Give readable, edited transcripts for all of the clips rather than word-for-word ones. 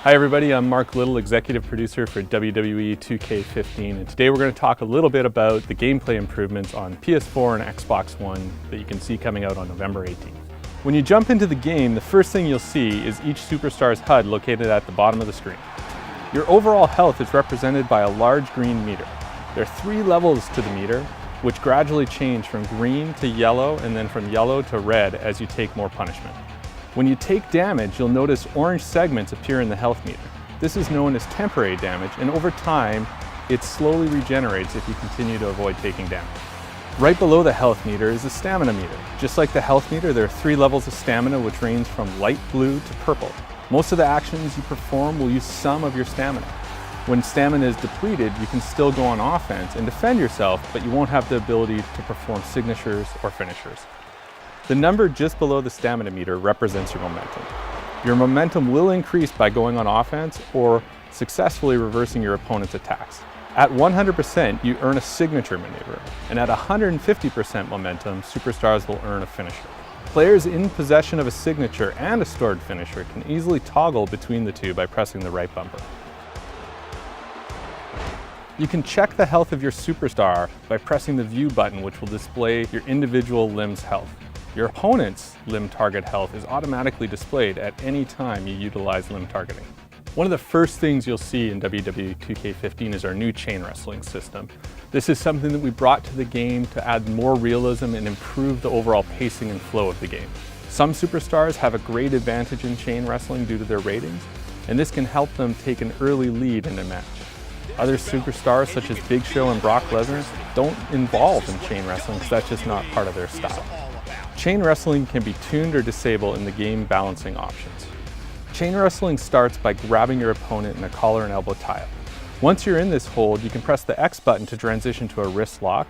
Hi everybody, I'm Mark Little, Executive Producer for WWE 2K15, and today we're going to talk a little bit about the gameplay improvements on PS4 and Xbox One that you can see coming out on November 18th. When you jump into the game, the first thing you'll see is each superstar's HUD located at the bottom of the screen. Your overall health is represented by a large green meter. There are 3 levels to the meter, which gradually change from green to yellow and then from yellow to red as you take more punishment. When you take damage, you'll notice orange segments appear in the health meter. This is known as temporary damage, and over time, it slowly regenerates if you continue to avoid taking damage. Right below the health meter is the stamina meter. Just like the health meter, there are 3 levels of stamina which range from light blue to purple. Most of the actions you perform will use some of your stamina. When stamina is depleted, you can still go on offense and defend yourself, but you won't have the ability to perform signatures or finishers. The number just below the stamina meter represents your momentum. Your momentum will increase by going on offense or successfully reversing your opponent's attacks. At 100%, you earn a signature maneuver, and at 150% momentum, superstars will earn a finisher. Players in possession of a signature and a stored finisher can easily toggle between the two by pressing the right bumper. You can check the health of your superstar by pressing the view button, which will display your individual limb's health. Your opponent's limb target health is automatically displayed at any time you utilize limb targeting. One of the first things you'll see in WWE 2K15 is our new chain wrestling system. This is something that we brought to the game to add more realism and improve the overall pacing and flow of the game. Some superstars have a great advantage in chain wrestling due to their ratings, and this can help them take an early lead in a match. Other superstars such as Big Show and Brock Lesnar don't involve in chain wrestling because that's just not part of their style. Chain wrestling can be tuned or disabled in the game balancing options. Chain wrestling starts by grabbing your opponent in a collar and elbow tie-up. Once you're in this hold, you can press the X button to transition to a wrist lock,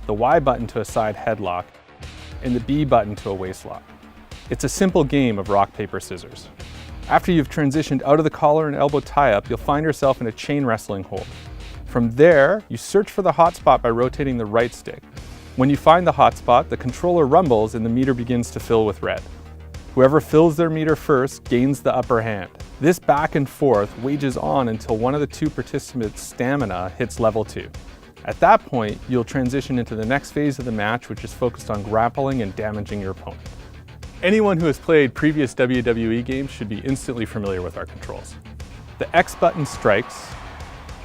the Y button to a side headlock, and the B button to a waist lock. It's a simple game of rock, paper, scissors. After you've transitioned out of the collar and elbow tie-up, you'll find yourself in a chain wrestling hold. From there, you search for the hot spot by rotating the right stick. When you find the hot spot, the controller rumbles and the meter begins to fill with red. Whoever fills their meter first gains the upper hand. This back and forth wages on until one of the 2 participants' stamina hits level 2. At that point, you'll transition into the next phase of the match, which is focused on grappling and damaging your opponent. Anyone who has played previous WWE games should be instantly familiar with our controls. The X button strikes,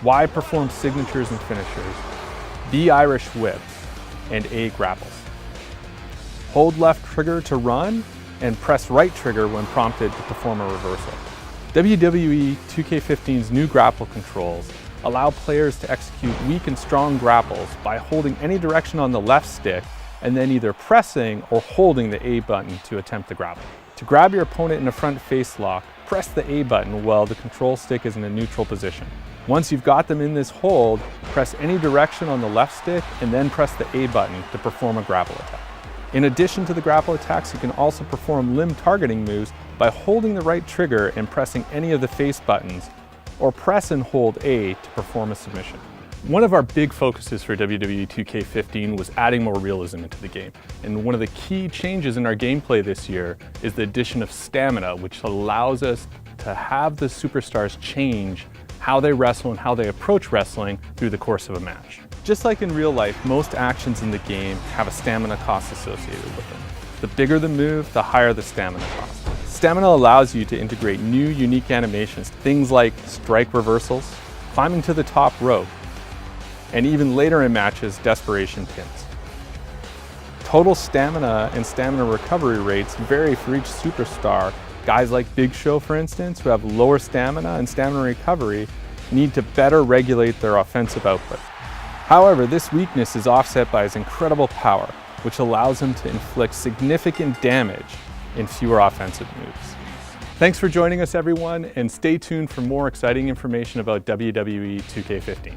Y performs signatures and finishers, B Irish whips, and A grapples. Hold left trigger to run, and press right trigger when prompted to perform a reversal. WWE 2K15's new grapple controls allow players to execute weak and strong grapples by holding any direction on the left stick and then either pressing or holding the A button to attempt the grapple. To grab your opponent in a front face lock, press the A button while the control stick is in a neutral position. Once you've got them in this hold, press any direction on the left stick and then press the A button to perform a grapple attack. In addition to the grapple attacks, you can also perform limb targeting moves by holding the right trigger and pressing any of the face buttons, or press and hold A to perform a submission. One of our big focuses for WWE 2K15 was adding more realism into the game. And one of the key changes in our gameplay this year is the addition of stamina, which allows us to have the superstars change how they wrestle and how they approach wrestling through the course of a match. Just like in real life, most actions in the game have a stamina cost associated with them. The bigger the move, the higher the stamina cost. Stamina allows you to integrate new, unique animations, things like strike reversals, climbing to the top rope, and even later in matches, desperation pins. Total stamina and stamina recovery rates vary for each superstar. Guys like Big Show, for instance, who have lower stamina and stamina recovery, need to better regulate their offensive output. However, this weakness is offset by his incredible power, which allows him to inflict significant damage in fewer offensive moves. Thanks for joining us, everyone, and stay tuned for more exciting information about WWE 2K15.